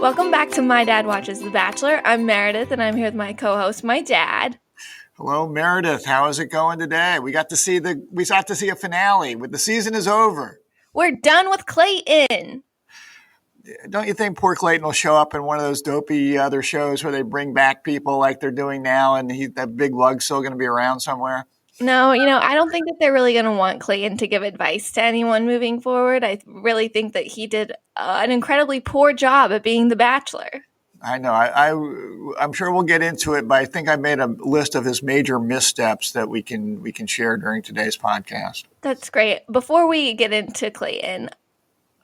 Welcome back to My Dad Watches The Bachelor. I'm Meredith, and I'm here with my co-host, my dad. Hello, Meredith. How is it going today? We got to see a finale. The season is over. We're done with Clayton. Don't you think poor Clayton will show up in one of those dopey other shows where they bring back people like they're doing now, and that big lug's still going to be around somewhere? No, I don't think that they're really going to want Clayton to give advice to anyone moving forward. I really think that he did an incredibly poor job at being the Bachelor. I know. I'm sure we'll get into it, but I think I made a list of his major missteps that we can share during today's podcast. That's great. Before we get into Clayton,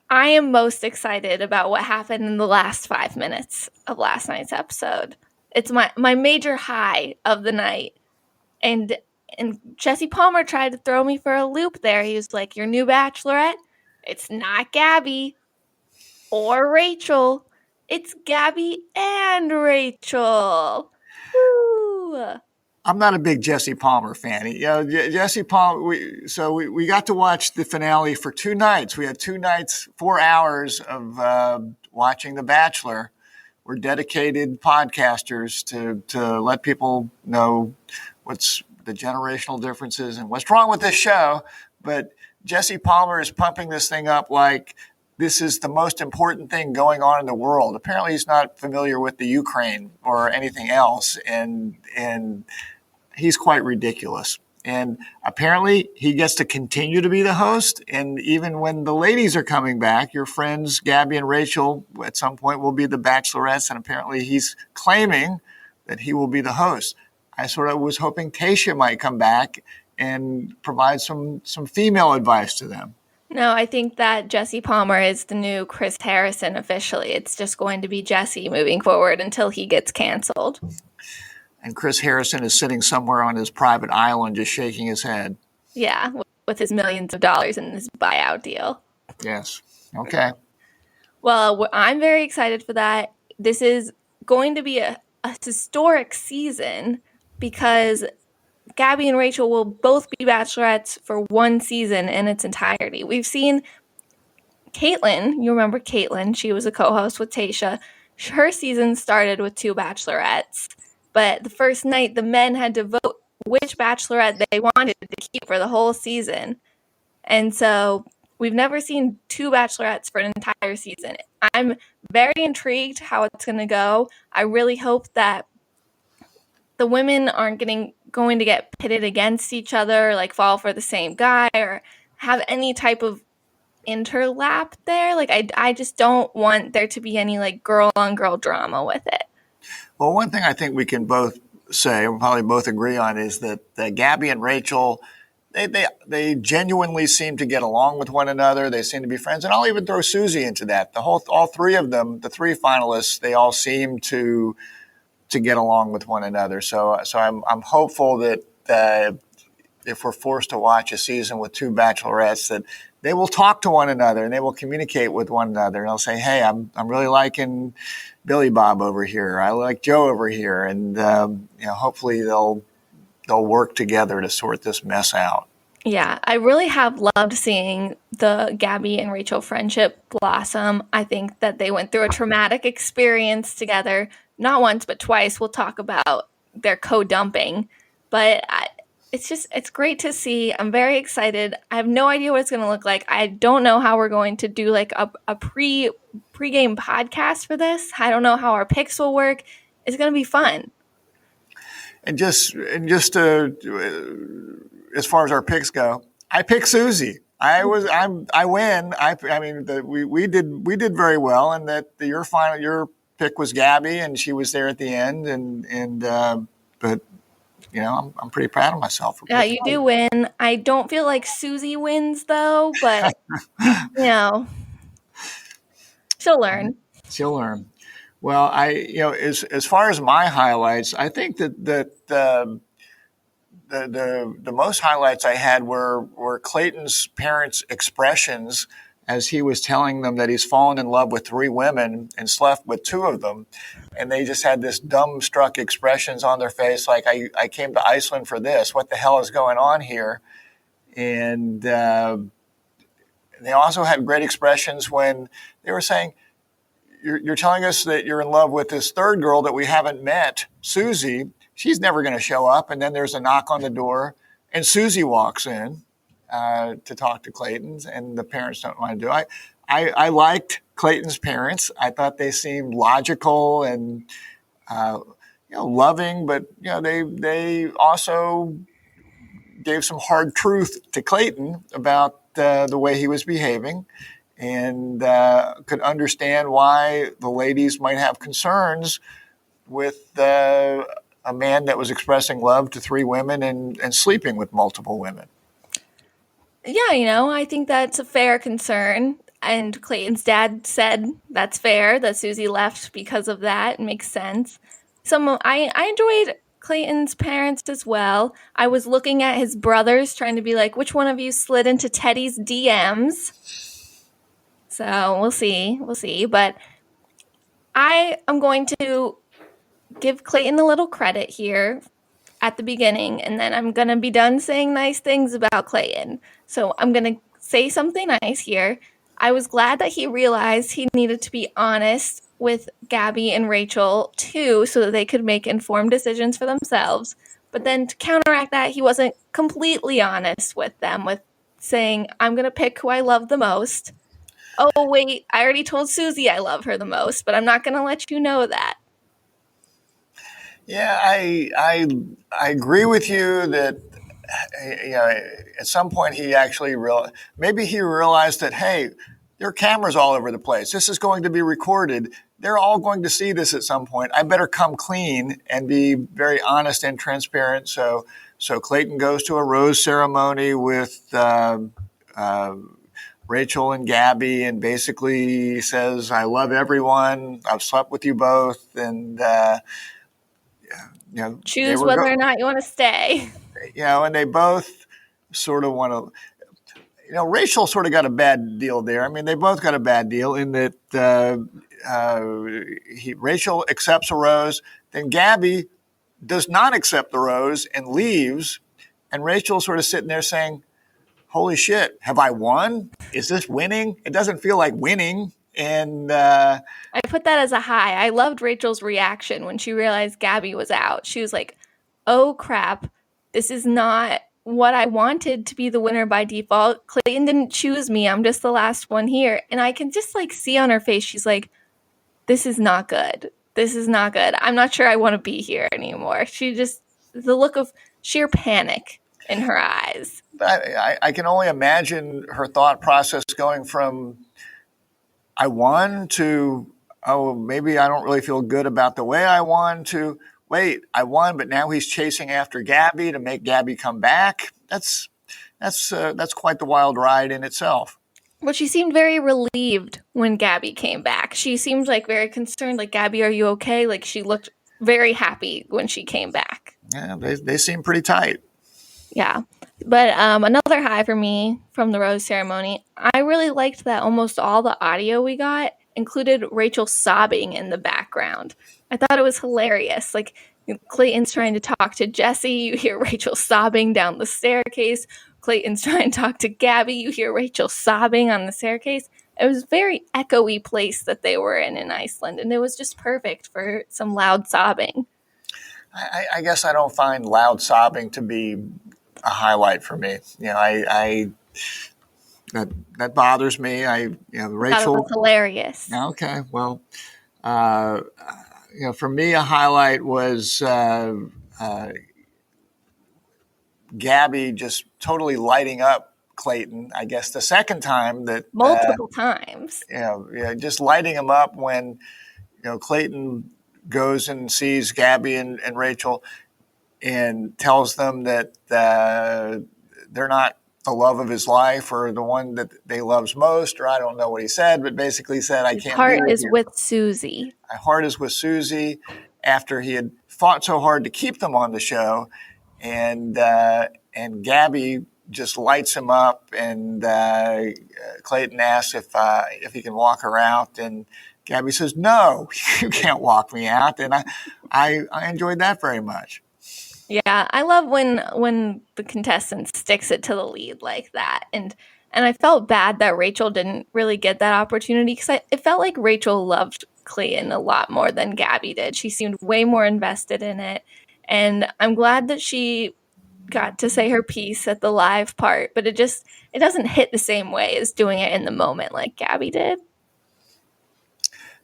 I am most excited about what happened in the last 5 minutes of last night's episode. It's my major high of the night. And Jesse Palmer tried to throw me for a loop there. He was like, your new Bachelorette, it's not Gabby or Rachel. It's Gabby and Rachel. Woo! I'm not a big Jesse Palmer fan. Jesse Palmer. We got to watch the finale for 2 nights. We had 2 nights, 4 hours of watching The Bachelor. We're dedicated podcasters to let people know what's the generational differences and what's wrong with this show. But Jesse Palmer is pumping this thing up like this is the most important thing going on in the world. Apparently, he's not familiar with the Ukraine or anything else, and he's quite ridiculous. And apparently, he gets to continue to be the host. And even when the ladies are coming back, your friends Gabby and Rachel at some point will be the Bachelorettes, and apparently he's claiming that he will be the host. I sort of was hoping Tayshia might come back and provide some female advice to them. No, I think that Jesse Palmer is the new Chris Harrison officially. It's just going to be Jesse moving forward until he gets canceled. And Chris Harrison is sitting somewhere on his private island just shaking his head. Yeah, with his millions of dollars in his buyout deal. Yes. Okay. Well, I'm very excited for that. This is going to be a historic season because Gabby and Rachel will both be Bachelorettes for one season in its entirety. We've seen Caitlyn. You remember Caitlyn. She was a co-host with Tayshia. Her season started with 2 Bachelorettes. But the first night, the men had to vote which Bachelorette they wanted to keep for the whole season. And so we've never seen 2 Bachelorettes for an entire season. I'm very intrigued how it's going to go. I really hope that the women aren't going to get pitted against each other, like fall for the same guy or have any type of interlap there. Like I just don't want there to be any like girl on girl drama with it. Well, one thing I think we can both say, and probably both agree on, is that Gabby and Rachel, they genuinely seem to get along with one another. They seem to be friends, and I'll even throw Susie into that. All 3 of them, the 3 finalists, they all seem to get along with one another. So I'm hopeful that if we're forced to watch a season with 2 bachelorettes, that they will talk to one another and they will communicate with one another. And they'll say, "Hey, I'm really liking Billy Bob over here. I like Joe over here." And hopefully they'll work together to sort this mess out. Yeah, I really have loved seeing the Gabby and Rachel friendship blossom. I think that they went through a traumatic experience together. Not once, but twice. We'll talk about their co-dumping. But it's great to see. I'm very excited. I have no idea what it's going to look like. I don't know how we're going to do like a pre-game podcast for this. I don't know how our picks will work. It's going to be fun. And just as far as our picks go, I picked Susie. I win. We did very well, and that your pick was Gabby, and she was there at the end, but I'm pretty proud of myself. Yeah, you do win. I don't feel like Susie wins though, but she'll learn. She'll learn. Well, as far as my highlights, I think that the most highlights I had were Clayton's parents' expressions as he was telling them that he's fallen in love with 3 women and slept with 2 of them. And they just had this dumbstruck expressions on their face, like, I came to Iceland for this. What the hell is going on here? And they also had great expressions when they were saying, you're telling us that you're in love with this third girl that we haven't met, Susie. She's never going to show up. And then there's a knock on the door, and Susie walks in to talk to Clayton, and the parents don't want to do it. I liked Clayton's parents. I thought they seemed logical and loving, but they also gave some hard truth to Clayton about the way he was behaving, and could understand why the ladies might have concerns with a man that was expressing love to 3 women and sleeping with multiple women. Yeah, I think that's a fair concern. And Clayton's dad said that's fair, that Susie left because of that. It makes sense. I enjoyed Clayton's parents as well. I was looking at his brothers, trying to be like, which one of you slid into Teddy's DMs? So we'll see. But I am going to give Clayton a little credit here at the beginning, and then I'm going to be done saying nice things about Clayton. So I'm going to say something nice here. I was glad that he realized he needed to be honest with Gabby and Rachel too, so that they could make informed decisions for themselves. But then to counteract that, he wasn't completely honest with them, with saying, I'm going to pick who I love the most. Oh, wait, I already told Susie I love her the most, but I'm not going to let you know that. Yeah, I agree with you that at some point he actually maybe he realized that, hey, there are cameras all over the place. This is going to be recorded. They're all going to see this at some point. I better come clean and be very honest and transparent. So Clayton goes to a rose ceremony with Rachel and Gabby and basically says, I love everyone. I've slept with you both. And, choose whether or not you want to stay. And they both sort of want to, Rachel sort of got a bad deal there. I mean, they both got a bad deal in that Rachel accepts a rose, then Gabby does not accept the rose and leaves. And Rachel's sort of sitting there saying, holy shit, have I won? Is this winning? It doesn't feel like winning. And I put that as a high. I loved Rachel's reaction when she realized Gabby was out. She was like, oh crap, this is not what I wanted to be the winner by default. Clayton didn't choose me. I'm just the last one here. And I can just see on her face, she's like, this is not good. This is not good. I'm not sure I want to be here anymore. The look of sheer panic in her eyes. I can only imagine her thought process going from, I won, to, oh, maybe I don't really feel good about the way I won, to, wait, I won, but now he's chasing after Gabby to make Gabby come back. That's quite the wild ride in itself. Well, she seemed very relieved when Gabby came back. She seemed very concerned, Gabby, are you okay? She looked very happy when she came back. Yeah, they seem pretty tight. Yeah. But another high for me from the rose ceremony, I really liked that almost all the audio we got included Rachel sobbing in the background. I thought it was hilarious. Clayton's trying to talk to Jesse. You hear Rachel sobbing down the staircase. Clayton's trying to talk to Gabby. You hear Rachel sobbing on the staircase. It was a very echoey place that they were in Iceland, and it was just perfect for some loud sobbing. I guess I don't find loud sobbing to be a highlight for me. That bothers me. Rachel. I thought it was hilarious. Okay, well, for me, a highlight was Gabby just totally lighting up Clayton. I guess the second time that multiple times. Just lighting him up when Clayton goes and sees Gabby and Rachel and tells them that they're not the love of his life or the one that they loves most, or I don't know what he said, but basically said, I can't. Heart is with Susie. My heart is with Susie, after he had fought so hard to keep them on the show. And Gabby just lights him up, and Clayton asks if he can walk her out, and Gabby says, no, you can't walk me out. And I enjoyed that very much. Yeah, I love when the contestant sticks it to the lead like that. And I felt bad that Rachel didn't really get that opportunity, because it felt like Rachel loved Clayton a lot more than Gabby did. She seemed way more invested in it. And I'm glad that she got to say her piece at the live part, but it doesn't hit the same way as doing it in the moment like Gabby did.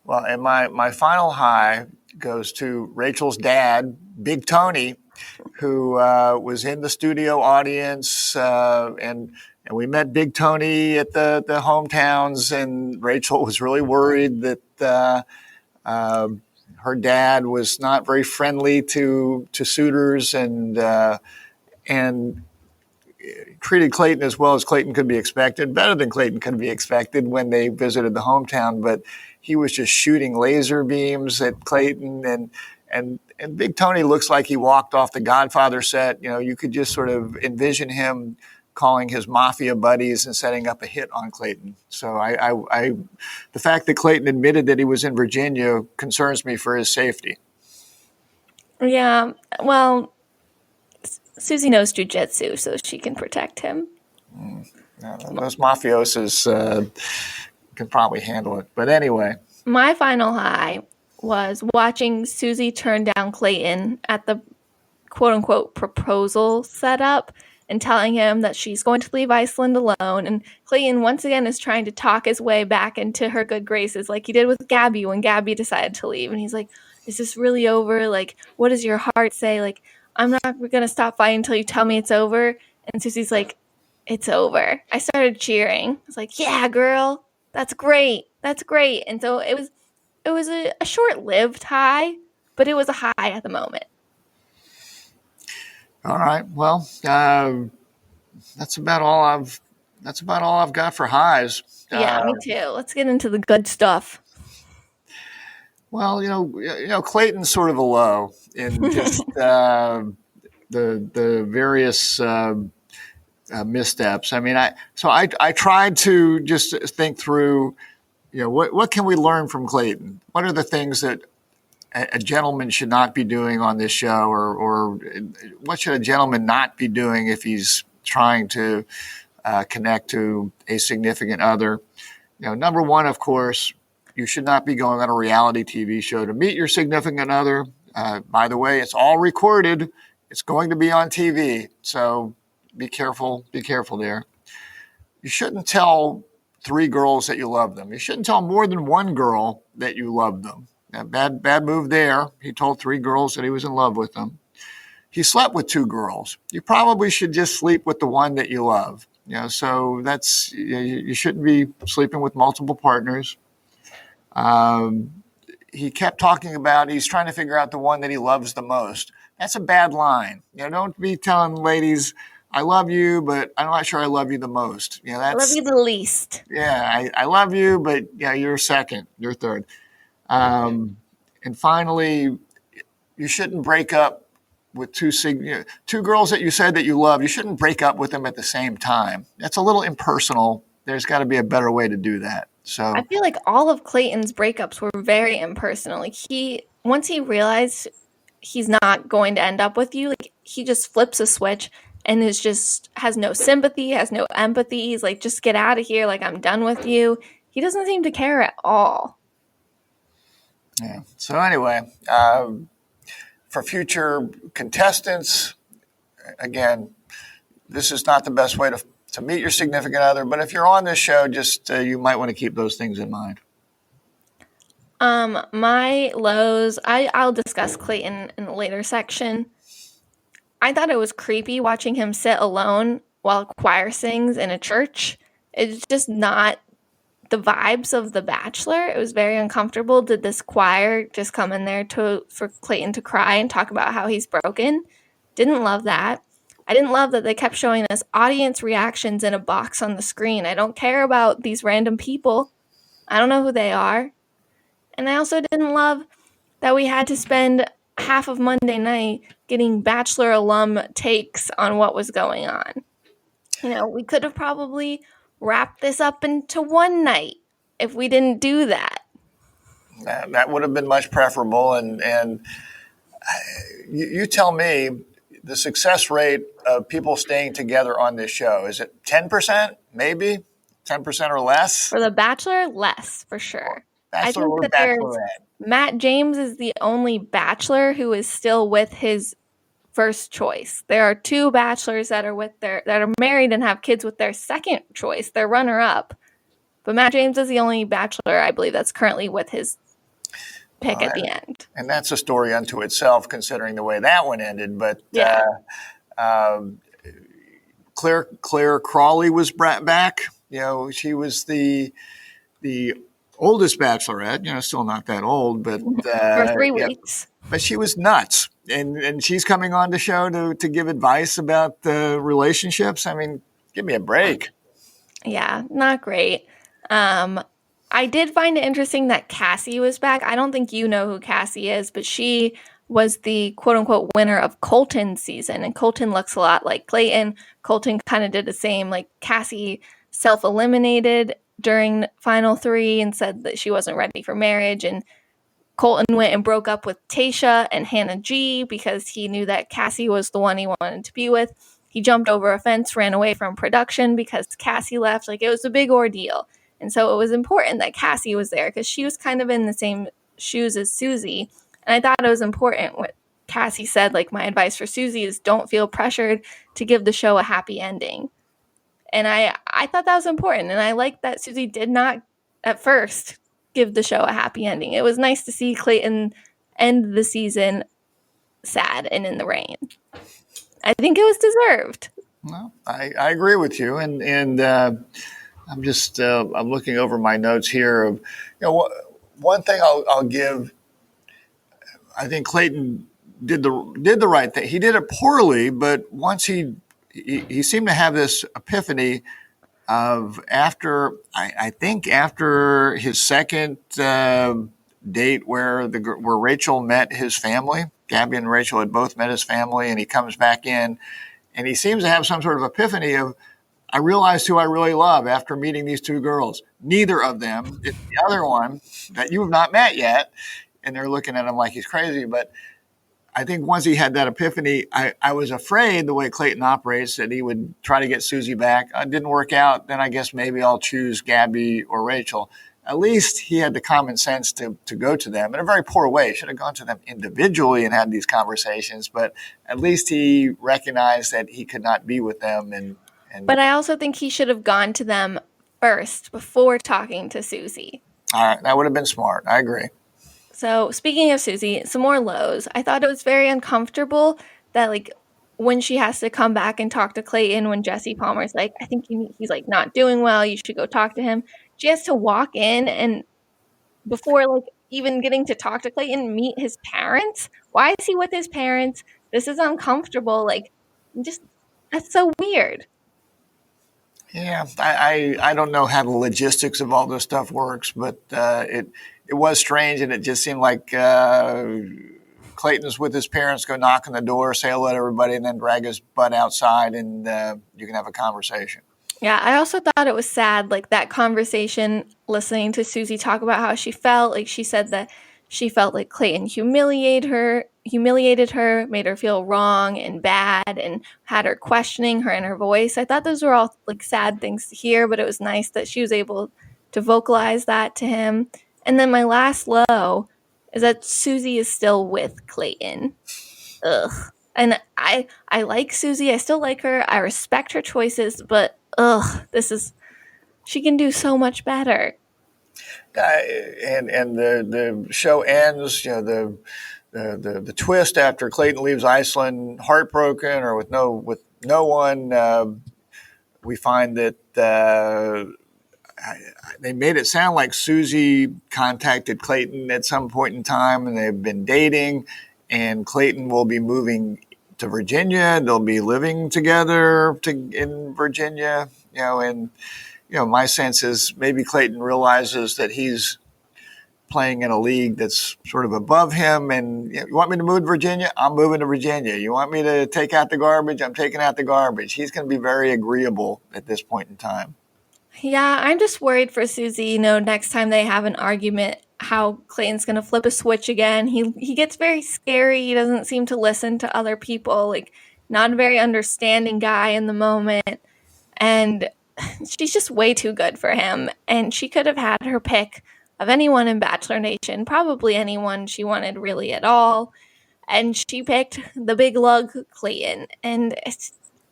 Well, and my final high goes to Rachel's dad, Big Tony, who was in the studio audience, and we met Big Tony at the hometowns, and Rachel was really worried that her dad was not very friendly to suitors, and treated Clayton as well as Clayton could be expected, better than Clayton could be expected when they visited the hometown. But he was just shooting laser beams at Clayton, and Big Tony looks like he walked off the Godfather set. You could just sort of envision him calling his mafia buddies and setting up a hit on Clayton. So the fact that Clayton admitted that he was in Virginia concerns me for his safety. Yeah, well, Susie knows jujitsu, so she can protect him. Those mafiosos can probably handle it. But anyway. My final high was watching Susie turn down Clayton at the quote-unquote proposal setup and telling him that she's going to leave Iceland alone. And Clayton, once again, is trying to talk his way back into her good graces like he did with Gabby when Gabby decided to leave. And he's like, is this really over? Like, what does your heart say? Like, I'm not going to stop fighting until you tell me it's over. And Susie's like, it's over. I started cheering. I was like, yeah, girl, that's great. That's great. And so it was a short-lived high, but it was a high at the moment. All right. Well, that's about all I've got for highs. Yeah, me too. Let's get into the good stuff. Well, Clayton's sort of a low in just the various missteps. I mean, I tried to just think through, what can we learn from Clayton? What are the things that a gentleman should not be doing on this show, or what should a gentleman not be doing if he's trying to connect to a significant other? Number one, of course, you should not be going on a reality TV show to meet your significant other. By the way, it's all recorded. It's going to be on TV. So be careful. Be careful there. You shouldn't tell 3 girls that you love them. You shouldn't tell more than one girl that you love them. Bad move there. He told 3 girls that he was in love with them. He slept with 2 girls. You probably should just sleep with the one that you love. So that's, you shouldn't be sleeping with multiple partners. He kept talking about he's trying to figure out the one that he loves the most. That's a bad line. Don't be telling ladies, I love you, but I'm not sure I love you the most. I love you the least. Yeah, I love you, but you're second, you're third. And finally, you shouldn't break up with 2 girls that you said that you love. You shouldn't break up with them at the same time. That's a little impersonal. There's got to be a better way to do that. So I feel like all of Clayton's breakups were very impersonal. Like once he realized he's not going to end up with you, like he just flips a switch and has no sympathy, has no empathy. He's like, just get out of here. Like, I'm done with you. He doesn't seem to care at all. Yeah. So anyway, for future contestants, again, this is not the best way to meet your significant other. But if you're on this show, just you might want to keep those things in mind. My lows, I'll discuss Clayton in a later section. I thought it was creepy watching him sit alone while choir sings in a church. It's just not the vibes of The Bachelor. It was very uncomfortable. Did this choir just come in there for Clayton to cry and talk about how he's broken? Didn't love that. I didn't love that they kept showing us audience reactions in a box on the screen. I don't care about these random people. I don't know who they are. And I also didn't love that we had to spend half of Monday night getting Bachelor alum takes on what was going on. We could have probably wrapped this up into one night if we didn't do that. That would have been much preferable. And you tell me, the success rate of people staying together on this show, is it 10%? Maybe 10% or less? For The Bachelor, less for sure. I Bachelor think or that there's bachelorette? Matt James is the only bachelor who is still with his first choice. There are two bachelors that are married and have kids with their second choice, their runner up. But Matt James is the only bachelor, I believe, that's currently with his pick at the end. And that's a story unto itself, considering the way that one ended. But Yeah. Claire Crawley was back. She was the oldest bachelorette. Still not that old, but For 3 weeks. But she was nuts, and she's coming on the show to give advice about relationships. I mean, give me a break. Yeah, not great. I did find it interesting that Cassie was back. I don't think you know who Cassie is, but she was the quote unquote winner of Colton's season. And Colton looks a lot like Clayton. Colton kind of did the same. Like Cassie self-eliminated during final 3 and said that she wasn't ready for marriage. And Colton went and broke up with Tayshia and Hannah G because he knew that Cassie was the one he wanted to be with. He jumped over a fence, ran away from production because Cassie left. Like, it was a big ordeal. And so it was important that Cassie was there because she was kind of in the same shoes as Susie. And I thought it was important what Cassie said, like, my advice for Susie is don't feel pressured to give the show a happy ending. And I thought that was important. And I liked that Susie did not at first give the show a happy ending. It was nice to see Clayton end the season sad and in the rain. I think it was deserved. Well, I agree with you, and I'm just I'm looking over my notes here. Of one thing I'll give. I think Clayton did the right thing. He did it poorly, but once he seemed to have this epiphany of after his second date where Rachel met his family. Gabby and Rachel had both met his family, and he comes back in, and he seems to have some sort of epiphany of, I realized who I really love after meeting these two girls. Neither of them is the other one that you have not met yet, and they're looking at him like he's crazy. But I think once he had that epiphany, I was afraid the way Clayton operates that he would try to get Susie back. It didn't work out. Then I guess maybe I'll choose Gabby or Rachel. At least he had the common sense to go to them in a very poor way. He should have gone to them individually and had these conversations, but at least he recognized that he could not be with them. But I also think he should have gone to them first before talking to Susie. All right, that would have been smart. I agree. So speaking of Susie, some more lows. I thought it was very uncomfortable that, like, when she has to come back and talk to Clayton, when Jesse Palmer's like, I think he's like not doing well, you should go talk to him. She has to walk in and before like even getting to talk to Clayton, meet his parents. Why is he with his parents? This is uncomfortable. Like, just that's so weird. Yeah, I don't know how the logistics of all this stuff works, but it was strange, and it just seemed like Clayton's with his parents, go knock on the door, say hello to everybody, and then drag his butt outside, and you can have a conversation. Yeah, I also thought it was sad, like that conversation, listening to Susie talk about how she felt. Like she said that she felt like Clayton humiliated her, made her feel wrong and bad, and had her questioning her inner voice. I thought those were all like sad things to hear, but it was nice that she was able to vocalize that to him. And then my last low is that Susie is still with Clayton. Ugh. And I like Susie. I still like her. I respect her choices, but she can do so much better. And the show ends, the twist after Clayton leaves Iceland heartbroken or with no one. We find that they made it sound like Susie contacted Clayton at some point in time, and they've been dating, and Clayton will be moving to Virginia. They'll be living together in Virginia, and my sense is maybe Clayton realizes that he's playing in a league that's sort of above him. And you want me to move to Virginia? I'm moving to Virginia. You want me to take out the garbage? I'm taking out the garbage. He's going to be very agreeable at this point in time. Yeah, I'm just worried for Susie, next time they have an argument, how Clayton's going to flip a switch again. He gets very scary. He doesn't seem to listen to other people, like not a very understanding guy in the moment. And she's just way too good for him. And she could have had her pick of anyone in Bachelor Nation, probably anyone she wanted really at all. And she picked the big lug Clayton. And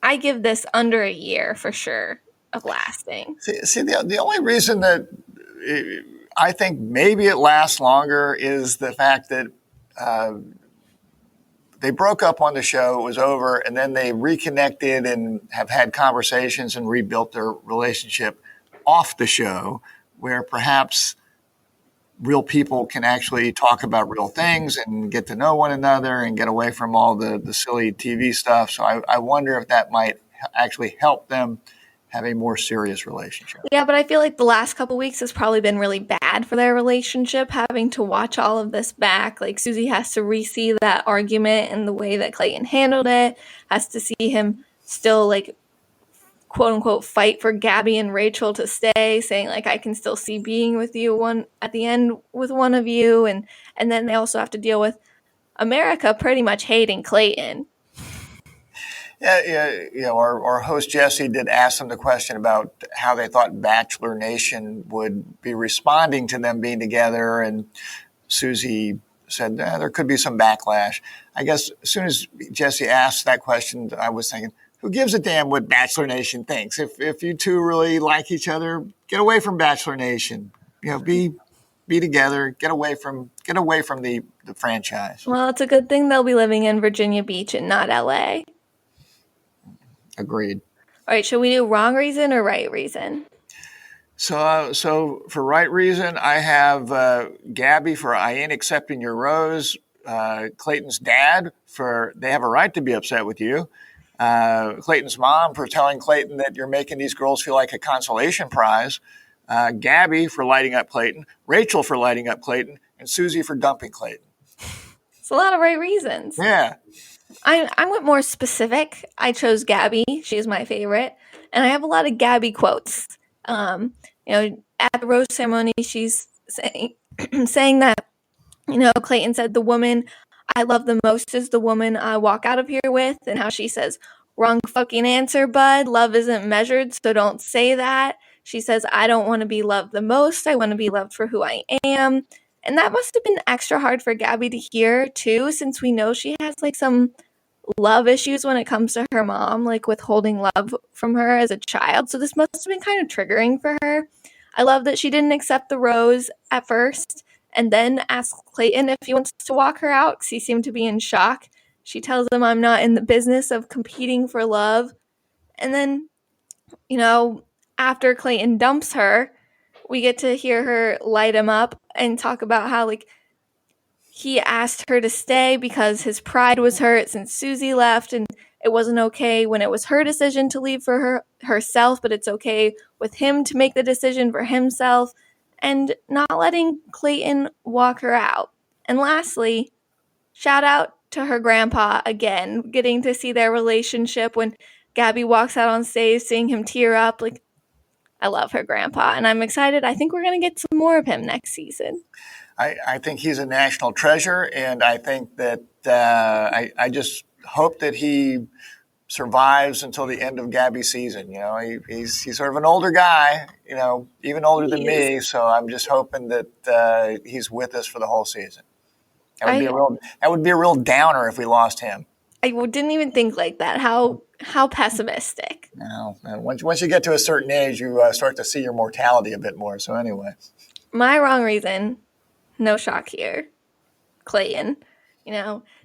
I give this under a year for sure of lasting. See, the only reason that I think maybe it lasts longer is the fact that they broke up on the show, it was over, and then they reconnected and have had conversations and rebuilt their relationship off the show, where perhaps real people can actually talk about real things and get to know one another and get away from all the silly TV stuff. So I wonder if that might actually help them have a more serious relationship. Yeah, but I feel like the last couple weeks has probably been really bad for their relationship, having to watch all of this back. Like Susie has to re-see that argument and the way that Clayton handled it, has to see him still like quote unquote fight for Gabby and Rachel to stay, saying like I can still see being with you one at the end with one of you, and then they also have to deal with America pretty much hating Clayton. Yeah. Our host Jesse did ask them the question about how they thought Bachelor Nation would be responding to them being together, and Susie said there could be some backlash. I guess as soon as Jesse asked that question, I was thinking, who gives a damn what Bachelor Nation thinks? If you two really like each other, get away from Bachelor Nation. Be together. Get away from the franchise. Well, it's a good thing they'll be living in Virginia Beach and not LA. Agreed. All right, should we do wrong reason or right reason? So for right reason, I have Gabby for I ain't accepting your rose. Clayton's dad for they have a right to be upset with you. Clayton's mom for telling Clayton that you're making these girls feel like a consolation prize. Gabby for lighting up Clayton. Rachel for lighting up Clayton. And Susie for dumping Clayton. It's a lot of right reasons. Yeah. I went more specific. I chose Gabby. She's my favorite. And I have a lot of Gabby quotes. At the rose ceremony, she's saying that, Clayton said, the woman I love the most is the woman I walk out of here with. And how she says, wrong fucking answer, bud. Love isn't measured, so don't say that. She says, I don't want to be loved the most. I want to be loved for who I am. And that must have been extra hard for Gabby to hear, too, since we know she has, some love issues when it comes to her mom, withholding love from her as a child. So this must have been kind of triggering for her. I love that she didn't accept the rose at first and then asked Clayton if he wants to walk her out because he seemed to be in shock. She tells him, I'm not in the business of competing for love. And then, after Clayton dumps her, we get to hear her light him up and talk about how, he asked her to stay because his pride was hurt since Susie left, and it wasn't okay when it was her decision to leave for herself, but it's okay with him to make the decision for himself, and not letting Clayton walk her out. And lastly, shout out to her grandpa again, getting to see their relationship when Gabby walks out on stage, seeing him tear up. I love her grandpa, and I'm excited. I think we're going to get some more of him next season. I think he's a national treasure, and I think that I just hope that he survives until the end of Gabby's season. He's sort of an older guy, even older than me. So I'm just hoping that he's with us for the whole season. That would be a real downer if we lost him. I didn't even think like that. How pessimistic. No, once you get to a certain age, you start to see your mortality a bit more. So anyway, my wrong reason. No shock here. Clayton,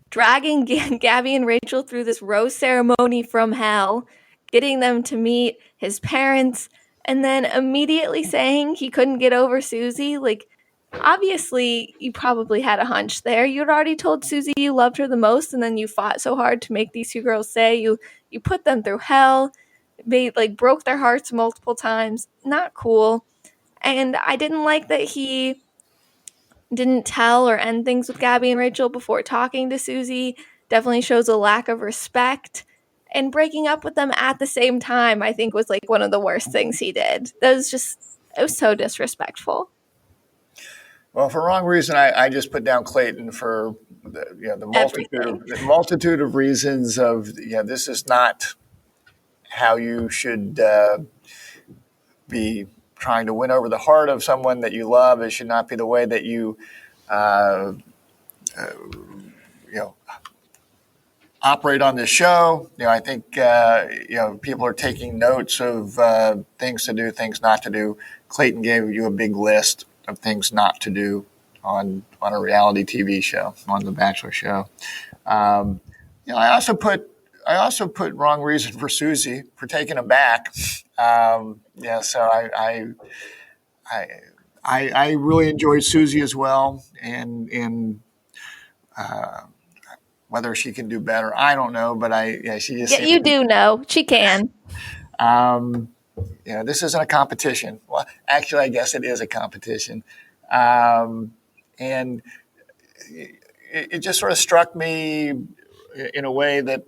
dragging Gabby and Rachel through this rose ceremony from hell, getting them to meet his parents, and then immediately saying he couldn't get over Susie. Obviously, you probably had a hunch there. You'd already told Susie you loved her the most, and then you fought so hard to make these two girls say you put them through hell. They broke their hearts multiple times. Not cool. And I didn't like that he didn't tell or end things with Gabby and Rachel before talking to Susie. Definitely shows a lack of respect. And breaking up with them at the same time, I think, was one of the worst things he did. It was so disrespectful. Well, for wrong reason, I just put down Clayton for the multitude of reasons of this is not how you should be trying to win over the heart of someone that you love. It should not be the way that you, operate on this show. I think people are taking notes of things to do, things not to do. Clayton gave you a big list of things not to do on a reality TV show, on the Bachelor show. I also put wrong reason for Susie for taking him back. So I really enjoyed Susie as well, and whether she can do better, I don't know. But she just you do know she can. This isn't a competition. Well, actually, I guess it is a competition, and it just sort of struck me in a way that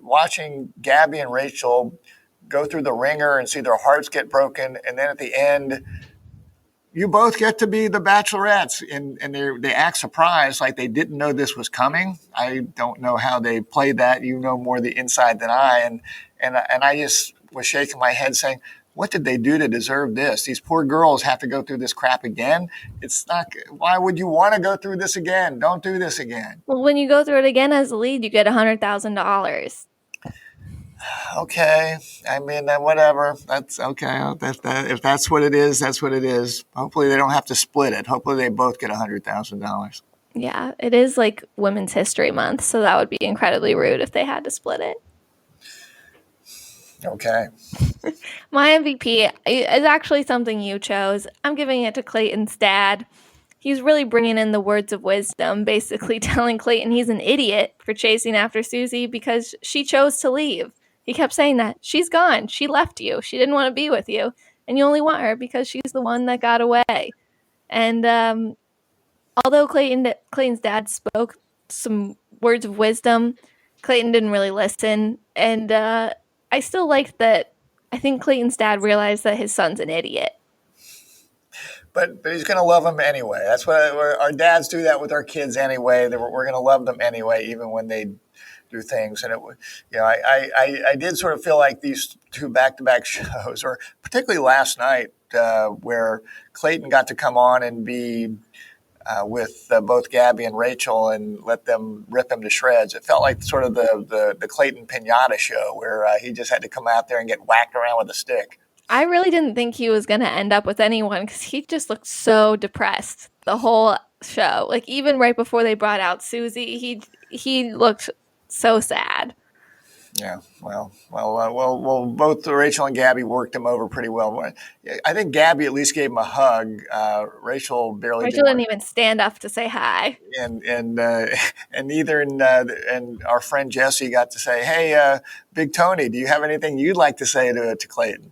watching Gabby and Rachel go through the ringer and see their hearts get broken, and then at the end, you both get to be the bachelorettes, and they act surprised, like they didn't know this was coming. I don't know how they played that. You know more the inside than I, and I just was shaking my head saying, what did they do to deserve this? These poor girls have to go through this crap again. It's not. Why would you want to go through this again? Don't do this again. Well, when you go through it again as the lead, you get $100,000. Okay, I mean, whatever. That's okay. If that's what it is, that's what it is. Hopefully, they don't have to split it. Hopefully, they both get $100,000. Yeah, it is like Women's History Month, so that would be incredibly rude if they had to split it. Okay. My MVP is actually something you chose. I'm giving it to Clayton's dad. He's really bringing in the words of wisdom, basically telling Clayton he's an idiot for chasing after Susie because she chose to leave. He kept saying that. She's gone. She left you. She didn't want to be with you. And you only want her because she's the one that got away. And although Clayton's dad spoke some words of wisdom, Clayton didn't really listen. And I still like that. I think Clayton's dad realized that his son's an idiot. But he's going to love them anyway. That's what our dads do that with our kids anyway. We're going to love them anyway, even when they do things. And I did sort of feel like these two back-to-back shows, or particularly last night, where Clayton got to come on and be with both Gabby and Rachel and let them rip him to shreds. It felt like sort of the Clayton Pinata show, where he just had to come out there and get whacked around with a stick. I really didn't think he was going to end up with anyone because he just looked so depressed the whole show. Like, even right before they brought out Susie, he looked so sad. Yeah, well, both Rachel and Gabby worked him over pretty well. I think Gabby at least gave him a hug. Rachel didn't even stand up to say hi. And neither and our friend Jesse got to say, "Hey, Big Tony, do you have anything you'd like to say to Clayton?"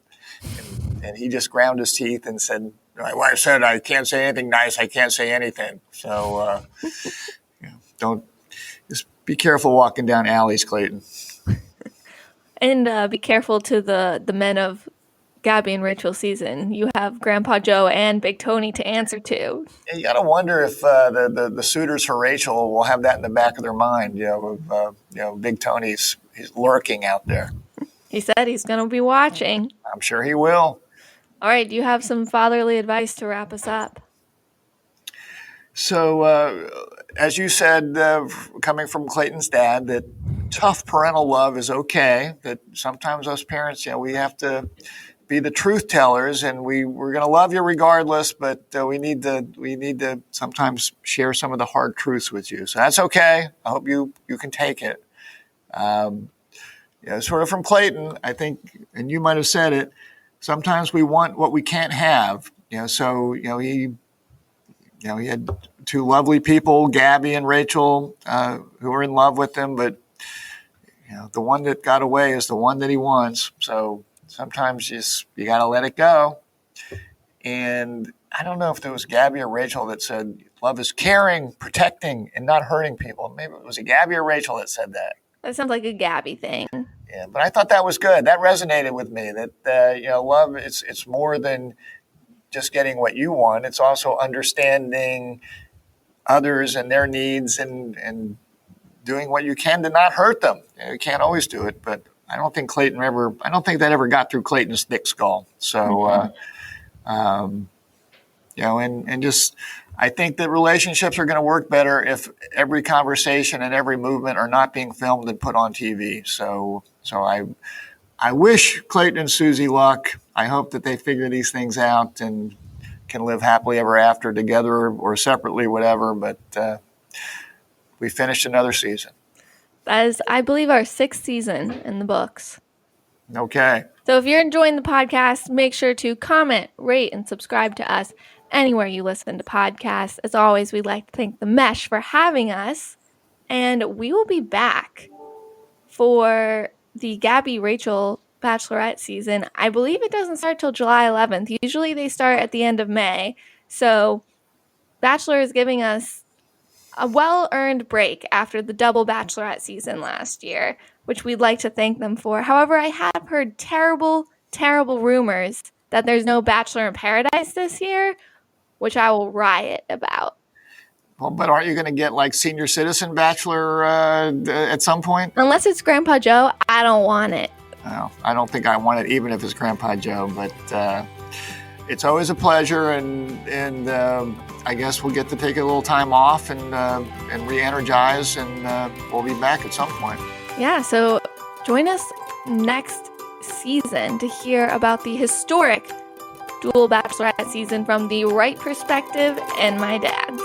And he just ground his teeth and said, "My wife said I can't say anything nice. I can't say anything. So don't just be careful walking down alleys, Clayton." And be careful to the men of Gabby and Rachel's season. You have Grandpa Joe and Big Tony to answer to. You got to wonder if the suitors for Rachel will have that in the back of their mind. Big Tony's he's lurking out there. He said he's going to be watching. I'm sure he will. All right. Do you have some fatherly advice to wrap us up? So, as you said, coming from Clayton's dad, that tough parental love is okay. That sometimes us parents, we have to be the truth tellers, and we're going to love you regardless. But we need to sometimes share some of the hard truths with you. So that's okay. I hope you can take it. Sort of from Clayton, I think, and you might have said it. Sometimes we want what we can't have. He had two lovely people, Gabby and Rachel, who were in love with him, but the one that got away is the one that he wants. So sometimes you got to let it go. And I don't know if there was Gabby or Rachel that said, love is caring, protecting, and not hurting people. Maybe it was a Gabby or Rachel that said that. That sounds like a Gabby thing. Yeah, but I thought that was good. That resonated with me, that, love, it's more than just getting what you want. It's also understanding others and their needs and doing what you can to not hurt them. You can't always do it, but I don't think that ever got through Clayton's thick skull. So, and just, I think that relationships are going to work better if every conversation and every movement are not being filmed and put on TV. So I wish Clayton and Susie luck. I hope that they figure these things out and can live happily ever after together or separately, whatever. But we finished another season. That is, I believe, our 6th season in the books. Okay. So if you're enjoying the podcast, make sure to comment, rate, and subscribe to us anywhere you listen to podcasts. As always, we'd like to thank The Mesh for having us. And we will be back for the Gabby Rachel Bachelorette season. I believe it doesn't start till July 11th. Usually they start at the end of May. So Bachelor is giving us a well-earned break after the double Bachelorette season last year, which we'd like to thank them for. However, I have heard terrible, terrible rumors that there's no Bachelor in Paradise this year, which I will riot about. Well, but aren't you going to get like senior citizen Bachelor at some point? Unless it's Grandpa Joe, I don't want it. No, I don't think I want it, even if it's Grandpa Joe. But it's always a pleasure, and I guess we'll get to take a little time off and re-energize, and we'll be back at some point. Yeah, so join us next season to hear about the historic dual Bachelorette season from the right perspective and my dad's.